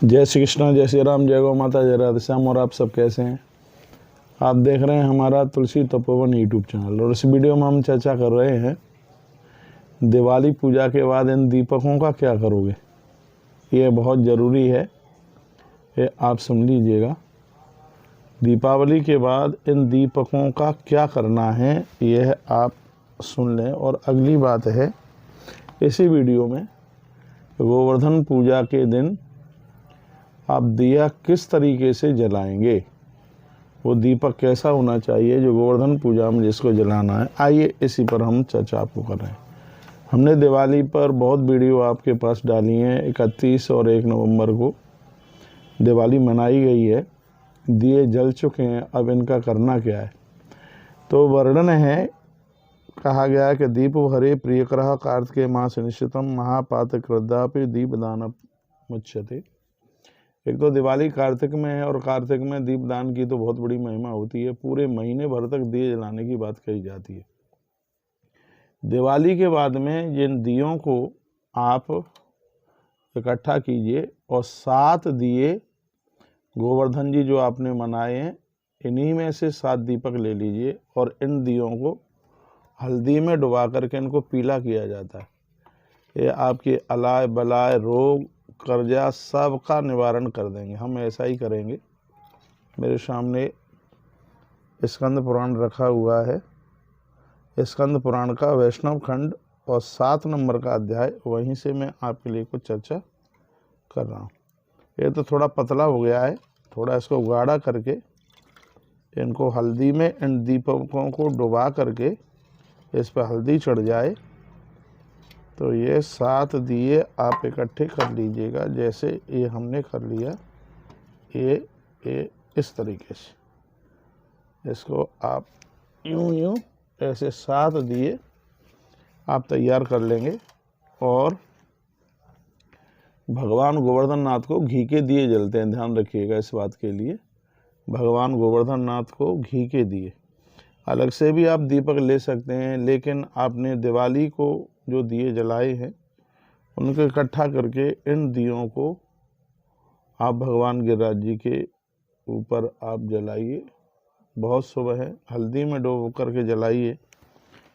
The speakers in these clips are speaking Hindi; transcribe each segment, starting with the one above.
जय श्री कृष्णा, जय श्री राम, जय गौ माता, जय राधे श्याम। और आप सब कैसे हैं? आप देख रहे हैं हमारा तुलसी तपोवन यूट्यूब चैनल और इस वीडियो में हम चर्चा कर रहे हैं दिवाली पूजा के बाद इन दीपकों का क्या करोगे। ये बहुत ज़रूरी है, ये आप सुन लीजिएगा। दीपावली के बाद इन दीपकों का क्या करना है यह आप सुन लें। और अगली बात है, इसी वीडियो में गोवर्धन पूजा के दिन आप दिया किस तरीके से जलाएंगे, वो दीपक कैसा होना चाहिए जो गोवर्धन पूजा में जिसको जलाना है। आइए इसी पर हम चर्चा आपको कर रहे हैं। हमने दिवाली पर बहुत वीडियो आपके पास डाली हैं। 31 और 1 नवंबर को दिवाली मनाई गई है, दिए जल चुके हैं, अब इनका करना क्या है। तो वर्णन है, कहा गया है कि दीप हरे प्रियकरः कार्तिके मास निश्चितम महापात कृदापि दीपदान मुच्यते। एक तो दिवाली कार्तिक में है और कार्तिक में दीपदान की तो बहुत बड़ी महिमा होती है। पूरे महीने भर तक दिए जलाने की बात कही जाती है। दिवाली के बाद में जिन दियों को आप इकट्ठा कीजिए और 7 दिए गोवर्धन जी जो आपने मनाए हैं, इन्हीं में से 7 दीपक ले लीजिए और इन दियों को हल्दी में डुबा करके इनको पीला किया जाता है। ये आपके अलाय बलाय रोग कर्जा सब का निवारण कर देंगे। हम ऐसा ही करेंगे। मेरे सामने स्कंद पुराण रखा हुआ है। स्कंद पुराण का वैष्णव खंड और 7 नंबर का अध्याय, वहीं से मैं आपके लिए कुछ चर्चा कर रहा हूँ। ये तो थोड़ा पतला हो गया है, थोड़ा इसको गाढ़ा करके इनको हल्दी में इन दीपकों को डुबा करके इस पर हल्दी चढ़ जाए तो ये 7 दिए आप इकट्ठे कर लीजिएगा। जैसे ये हमने कर लिया, ये इस तरीके से इसको आप यूं ऐसे 7 दिए आप तैयार कर लेंगे। और भगवान गोवर्धन नाथ को घी के दिए जलते हैं, ध्यान रखिएगा इस बात के लिए। भगवान गोवर्धन नाथ को घी के दिए, अलग से भी आप दीपक ले सकते हैं, लेकिन आपने दिवाली को जो दिए जलाए हैं उनको इकट्ठा करके इन दियों को आप भगवान गिरिराज जी के ऊपर आप जलाइए। बहुत शुभ है, हल्दी में डुबो करके जलाइए।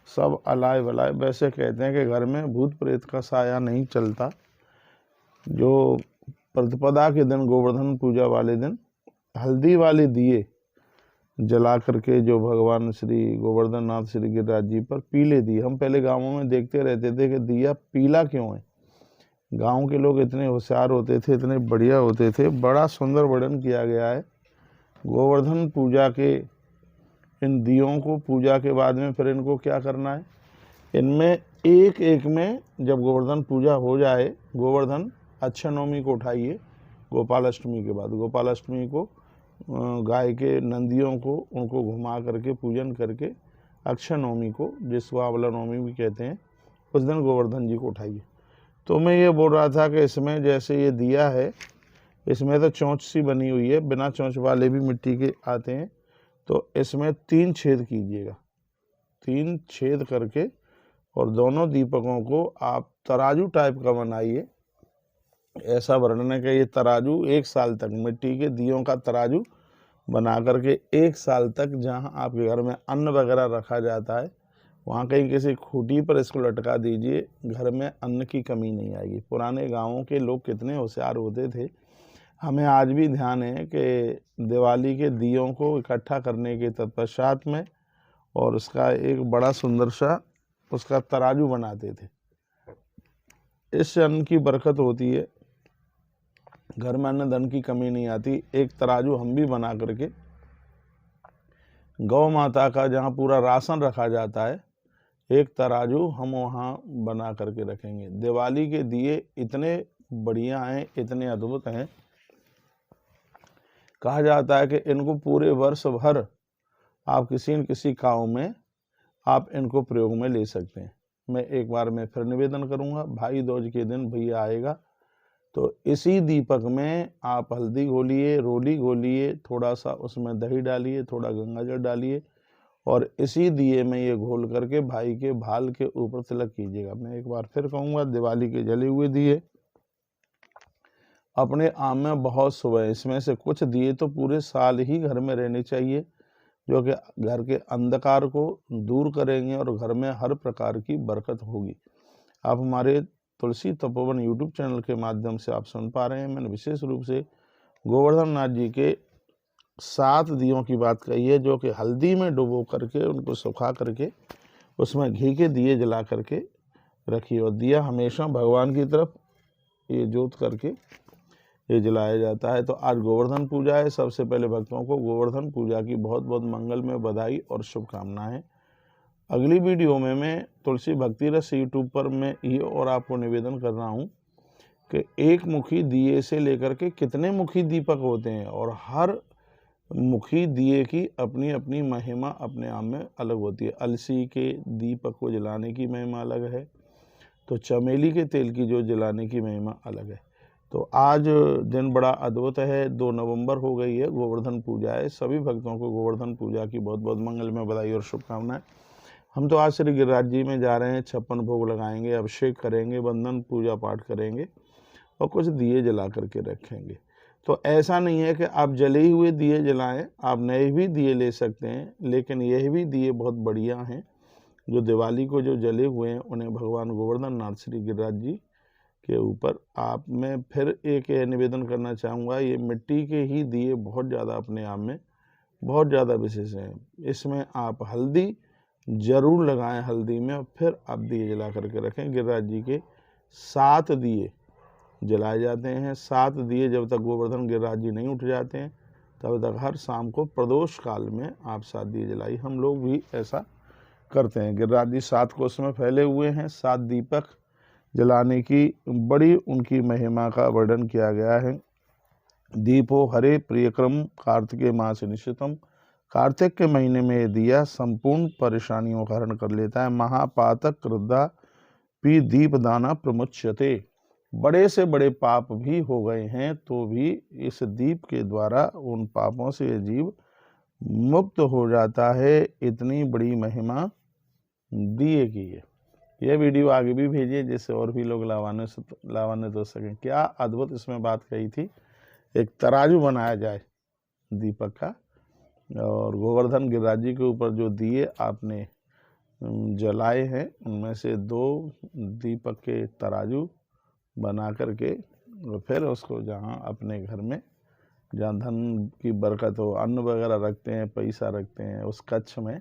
सब अलाय बलाय, वैसे कहते हैं कि घर में भूत प्रेत का साया नहीं चलता। जो प्रतिपदा के दिन, गोवर्धन पूजा वाले दिन, हल्दी वाले दिए जला करके जो भगवान श्री गोवर्धन नाथ श्री गिरिराज जी पर पीले दिए, हम पहले गांवों में देखते रहते थे कि दिया पीला क्यों है। गांव के लोग इतने होशियार होते थे, इतने बढ़िया होते थे। बड़ा सुंदर वर्णन किया गया है गोवर्धन पूजा के इन दियों को। पूजा के बाद में फिर इनको क्या करना है, इनमें एक एक में जब गोवर्धन पूजा हो जाए, गोवर्धन अक्षय नवमी को उठाइए, गोपाल अष्टमी के बाद। गोपाल अष्टमी को गाय के नंदियों को उनको घुमा करके पूजन करके अक्षय नवमी को, जिसको आंवला नवमी भी कहते हैं, उस दिन गोवर्धन जी को उठाइए। तो मैं ये बोल रहा था कि इसमें जैसे ये दिया है, इसमें तो चोंच सी बनी हुई है, बिना चोंच वाले भी मिट्टी के आते हैं। तो इसमें 3 छेद कीजिएगा, 3 छेद करके और दोनों दीपकों को आप तराजू टाइप का बनाइए। ऐसा वर्णन है कि ये तराजू 1 साल तक, मिट्टी के दियों का तराजू बना करके 1 साल तक, जहां आपके घर में अन्न वगैरह रखा जाता है वहां कहीं किसी खूंटी पर इसको लटका दीजिए। घर में अन्न की कमी नहीं आएगी। पुराने गांवों के लोग कितने होशियार होते थे, हमें आज भी ध्यान है कि दिवाली के दियों को इकट्ठा करने के तत्पश्चात में और उसका एक बड़ा सुंदर सा उसका तराजू बनाते थे। इससे अन्न की बरकत होती है, घर में अन्न धन की कमी नहीं आती। एक तराजू हम भी बना करके गौ माता का, जहाँ पूरा राशन रखा जाता है, एक तराजू हम वहाँ बना करके रखेंगे। दिवाली के दिए इतने बढ़िया हैं, इतने अद्भुत हैं, कहा जाता है कि इनको पूरे वर्ष भर आप किसी न किसी काम में आप इनको प्रयोग में ले सकते हैं। मैं एक बार मैं फिर निवेदन करूँगा, भाई दूज के दिन भैया आएगा तो इसी दीपक में आप हल्दी घोलिए, रोली घोलिए, थोड़ा सा उसमें दही डालिए, थोड़ा गंगाजल डालिए और इसी दिए में ये घोल करके भाई के भाल के ऊपर तिलक कीजिएगा। मैं एक बार फिर कहूँगा, दिवाली के जले हुए दिए अपने आम में बहुत शुभ है। इसमें से कुछ दिए तो पूरे साल ही घर में रहने चाहिए, जो कि घर के अंधकार को दूर करेंगे और घर में हर प्रकार की बरकत होगी। आप हमारे तुलसी तपोवन यूट्यूब चैनल के माध्यम से आप सुन पा रहे हैं। मैंने विशेष रूप से गोवर्धन नाथ जी के 7 दियों की बात कही है, जो कि हल्दी में डुबो करके उनको सुखा करके उसमें घी के दिए जला करके रखिए, और दिया हमेशा भगवान की तरफ ये जोत करके ये जलाया जाता है। तो आज गोवर्धन पूजा है। सबसे पहले भक्तों को गोवर्धन पूजा की बहुत बहुत मंगलमय बधाई और शुभकामनाएं। अगली वीडियो में मैं तुलसी भक्ति रस यूट्यूब पर मैं ये और आपको निवेदन कर रहा हूँ कि एक मुखी दिए से लेकर के कितने मुखी दीपक होते हैं, और हर मुखी दिए की अपनी अपनी महिमा अपने आप में अलग होती है। अलसी के दीपक को जलाने की महिमा अलग है, तो चमेली के तेल की जो जलाने की महिमा अलग है। तो आज दिन बड़ा अद्भुत है। 2 नवंबर हो गई है, गोवर्धन पूजा है। सभी भक्तों को गोवर्धन पूजा की बहुत बहुत मंगलमय बधाई और शुभकामनाएं। हम तो आज श्री गिरिराज जी में जा रहे हैं, 56 भोग लगाएंगे, अभिषेक करेंगे, वंदन पूजा पाठ करेंगे और कुछ दिए जला करके रखेंगे। तो ऐसा नहीं है कि आप जले हुए दिए जलाएं, आप नए भी दिए ले सकते हैं, लेकिन यह भी दिए बहुत बढ़िया हैं। जो दिवाली को जो जले हुए हैं उन्हें भगवान गोवर्धन नाथ श्री गिरिराज जी के ऊपर आप मैं फिर एक निवेदन करना चाहूँगा। ये मिट्टी के ही दिए बहुत ज़्यादा अपने आप में बहुत ज़्यादा विशेष हैं। इसमें आप हल्दी जरूर लगाएं, हल्दी में, और फिर आप दिए जला करके रखें। गिरिराज जी के 7 दिए जलाए जाते हैं। 7 दिए जब तक गोवर्धन गिरिराज जी नहीं उठ जाते हैं तब तक हर शाम को प्रदोष काल में आप 7 दिए जलाई। हम लोग भी ऐसा करते हैं। गिरिराज जी 7 कोस में फैले हुए हैं। 7 दीपक जलाने की बड़ी उनकी महिमा का वर्णन किया गया है। दीपो हरे प्रियक्रम कार्तिके मास निश्चितम। कार्तिक के महीने में ये दिया संपूर्ण परेशानियों का हरण कर लेता है। महापातक क्रुद्धा पी दीप दाना प्रमुच्यते। बड़े से बड़े पाप भी हो गए हैं तो भी इस दीप के द्वारा उन पापों से जीव मुक्त हो जाता है। इतनी बड़ी महिमा दिए की है। यह वीडियो आगे भी भेजिए जिससे और भी लोग लाभान्वित हो सकें। क्या अद्भुत इसमें बात कही थी। एक तराजू बनाया जाए दीपक का, और गोवर्धन गिरिराज जी के ऊपर जो दिए आपने जलाए हैं उनमें से 2 दीपक के तराजू बना करके, और फिर उसको जहाँ अपने घर में जहाँ धन की बरकत हो, अन्न वगैरह रखते हैं, पैसा रखते हैं, उस कक्ष में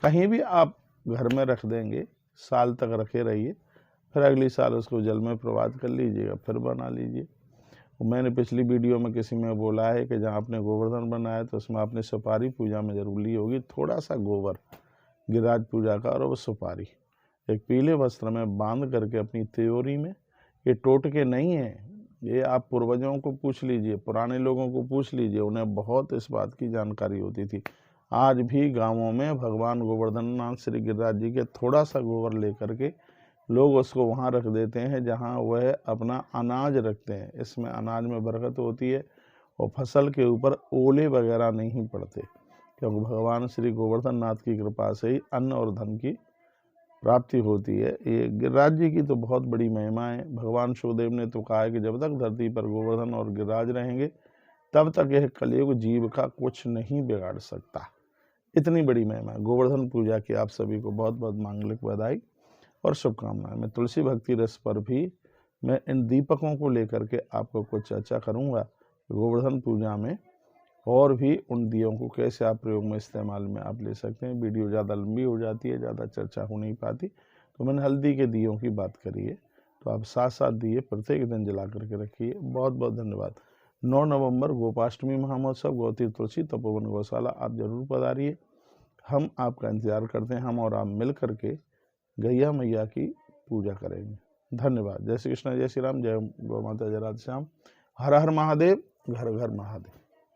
कहीं भी आप घर में रख देंगे, साल तक रखे रहिए, फिर अगली साल उसको जल में प्रवाहित कर लीजिएगा, फिर बना लीजिए। मैंने पिछली वीडियो में किसी में बोला है कि जहाँ आपने गोवर्धन बनाया तो उसमें आपने सुपारी पूजा में जरूर ली होगी, थोड़ा सा गोबर गिरिराज पूजा का, और वो सुपारी एक पीले वस्त्र में बांध करके अपनी त्योरी में, ये टोटके नहीं है, ये आप पूर्वजों को पूछ लीजिए, पुराने लोगों को पूछ लीजिए, उन्हें बहुत इस बात की जानकारी होती थी। आज भी गांवों में भगवान गोवर्धन नाथ श्री गिरिराज जी के थोड़ा सा गोबर लेकर के लोग उसको वहाँ रख देते हैं जहाँ वह अपना अनाज रखते हैं। इसमें अनाज में बरकत होती है और फसल के ऊपर ओले वगैरह नहीं पड़ते, क्योंकि भगवान श्री गोवर्धन नाथ की कृपा से ही अन्न और धन की प्राप्ति होती है। ये गिरिराज जी की तो बहुत बड़ी महिमा है। भगवान शिवदेव ने तो कहा है कि जब तक धरती पर गोवर्धन और गिरिराज रहेंगे तब तक यह कलयुग जीव का कुछ नहीं बिगाड़ सकता। इतनी बड़ी महिमा। गोवर्धन पूजा की आप सभी को बहुत बहुत मांगलिक बधाई और शुभकामनाएं। मैं तुलसी भक्ति रस पर भी मैं इन दीपकों को लेकर के आपको कुछ चर्चा करूंगा। गोवर्धन पूजा में और भी उन दियों को कैसे आप प्रयोग में इस्तेमाल में आप ले सकते हैं। वीडियो ज़्यादा लंबी हो जाती है, ज़्यादा चर्चा हो नहीं पाती, तो मैंने हल्दी के दियों की बात करी है। तो आप 7 दिए प्रत्येक दिन जला करके रखिए। बहुत बहुत धन्यवाद। 9 नवंबर गोपाष्टमी महामहोत्सव गौतीर्थ तुलसी तपोवन गौशाला आप जरूर पधारिए। हम आपका इंतजार करते हैं। हम और आप मिल करके गैया मैया की पूजा करेंगे। धन्यवाद। जय श्री कृष्ण, जय श्री राम, जय गौ माता, जय राधे श्याम। हर हर महादेव, घर घर महादेव।